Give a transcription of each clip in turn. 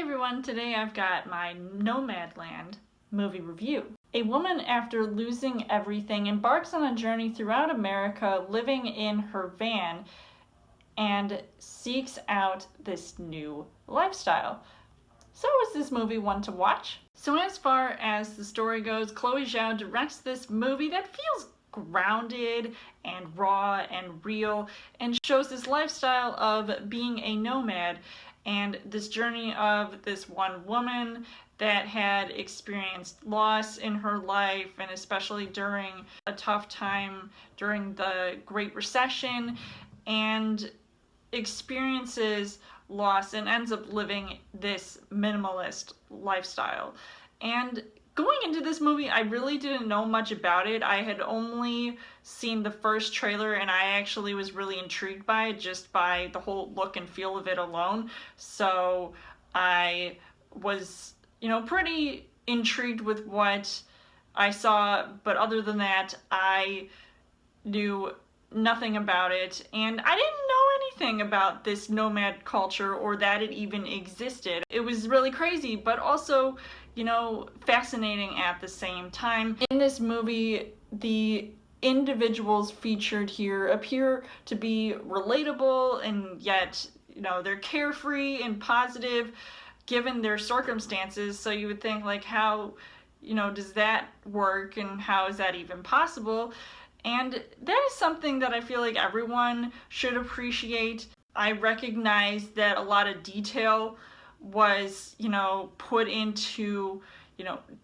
Hey everyone, today I've got my Nomadland movie review. A woman, after losing everything, embarks on a journey throughout America, living in her van, and seeks out this new lifestyle. So is this movie one to watch? So as far as the story goes, Chloe Zhao directs this movie that feels grounded and raw and real and shows this lifestyle of being a nomad and this journey of this one woman that had experienced loss in her life, and especially during a tough time during the Great Recession, and experiences loss and ends up living this minimalist lifestyle. And going into this movie, I really didn't know much about it. I had only seen the first trailer, and I actually was really intrigued by it just by the whole look and feel of it alone. So I was, pretty intrigued with what I saw, but other than that, I knew nothing about it, and I didn't know anything about this nomad culture or that it even existed. It was really crazy, but also, fascinating at the same time. In this movie, the individuals featured here appear to be relatable, and yet, they're carefree and positive given their circumstances. So you would think, like, how, does that work, and how is that even possible? And that is something that I feel like everyone should appreciate. I recognize that a lot of detail was, put into,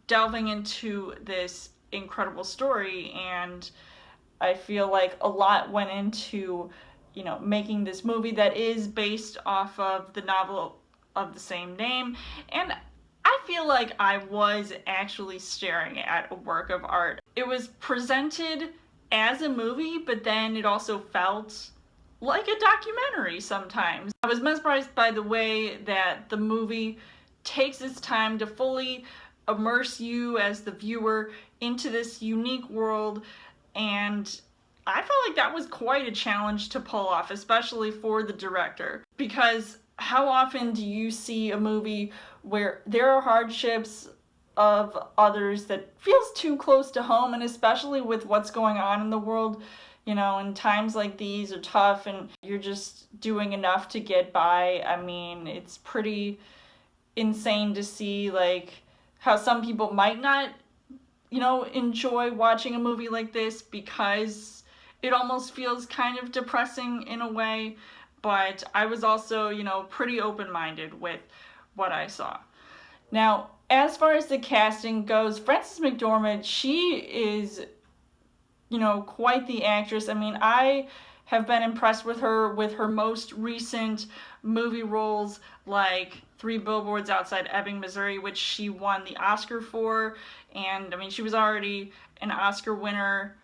delving into this incredible story, and I feel like a lot went into, making this movie that is based off of the novel of the same name. And I feel like I was actually staring at a work of art. It was presented as a movie, but then it also felt like a documentary sometimes. I was mesmerized by the way that the movie takes its time to fully immerse you as the viewer into this unique world, and I felt like that was quite a challenge to pull off, especially for the director, because how often do you see a movie where there are hardships of others that feels too close to home, and especially with what's going on in the world, and times like these are tough and you're just doing enough to get by. I mean, it's pretty insane to see like how some people might not, enjoy watching a movie like this because it almost feels kind of depressing in a way, but I was also, pretty open-minded with what I saw. Now, as far as the casting goes, Frances McDormand, she is, quite the actress. I mean, I have been impressed with her most recent movie roles, like 3 Billboards Outside Ebbing, Missouri, which she won the Oscar for. And, I mean, she was already an Oscar winner,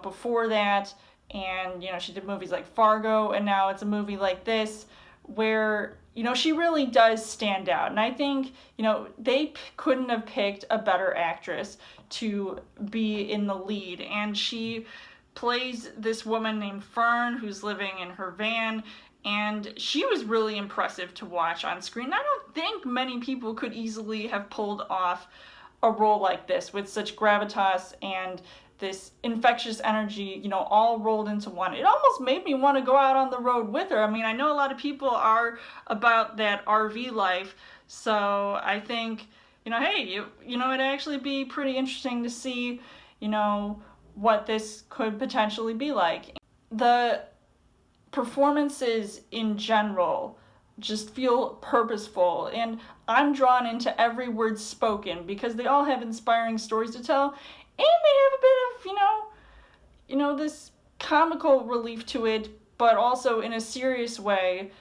before that. And, she did movies like Fargo, and now it's a movie like this where, she really does stand out. And I think, they couldn't have picked a better actress to be in the lead. And she plays this woman named Fern who's living in her van, and she was really impressive to watch on screen. I don't think many people could easily have pulled off a role like this with such gravitas and this infectious energy, all rolled into one. It almost made me want to go out on the road with her. I mean, I know a lot of people are about that RV life, so I think, hey, it'd actually be pretty interesting to see, what this could potentially be like. The performances in general just feel purposeful, and I'm drawn into every word spoken because they all have inspiring stories to tell. And they have a bit of, this comical relief to it, but also in a serious way.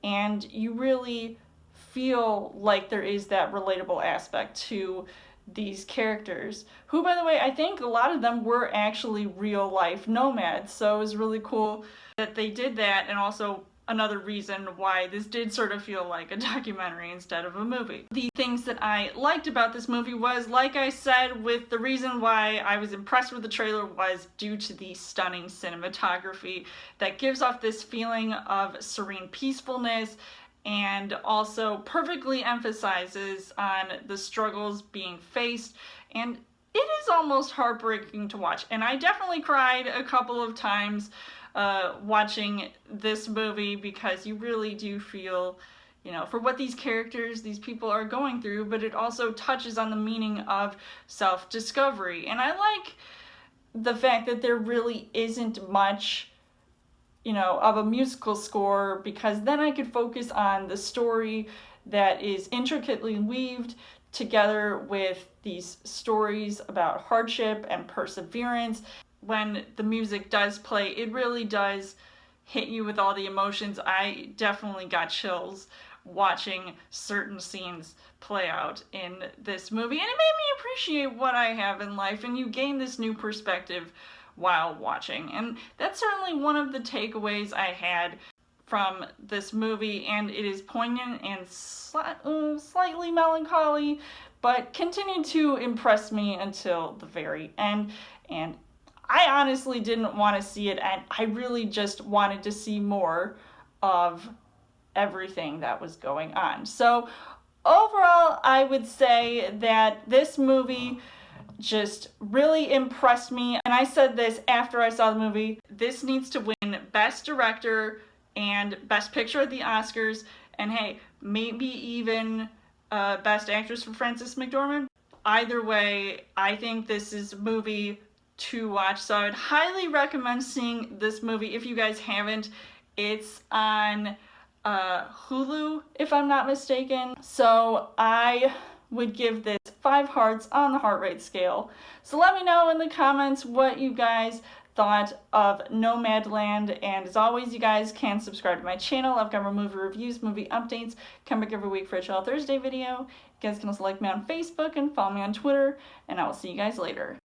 And you really feel like there is that relatable aspect to these characters, who, by the way, I think a lot of them were actually real life nomads. So it was really cool that they did that, and also another reason why this did sort of feel like a documentary instead of a movie. The things that I liked about this movie was, like I said, with the reason why I was impressed with the trailer was due to the stunning cinematography that gives off this feeling of serene peacefulness and also perfectly emphasizes on the struggles being faced, and it is almost heartbreaking to watch. And I definitely cried a couple of times watching this movie, because you really do feel, for what these characters, these people are going through, but it also touches on the meaning of self-discovery. And I like the fact that there really isn't much, of a musical score, because then I could focus on the story that is intricately weaved together with these stories about hardship and perseverance. When the music does play, it really does hit you with all the emotions. I definitely got chills watching certain scenes play out in this movie, and it made me appreciate what I have in life, and you gain this new perspective while watching. And that's certainly one of the takeaways I had from this movie, and it is poignant and slightly melancholy, but continued to impress me until the very end. And I honestly didn't want to see it, and I really just wanted to see more of everything that was going on. So overall, I would say that this movie just really impressed me. And I said this after I saw the movie: this needs to win Best Director and Best Picture at the Oscars, and hey, maybe even Best Actress for Frances McDormand. Either way, I think this is a movie to watch, so I would highly recommend seeing this movie if you guys haven't. It's on Hulu, if I'm not mistaken. So I would give this 5 hearts on the heart rate scale. So let me know in the comments what you guys thought of Nomadland, and as always, you guys can subscribe to my channel. I've got movie reviews, movie updates, come back every week for a Chill Thursday video. You guys can also like me on Facebook and follow me on Twitter, and I will see you guys later.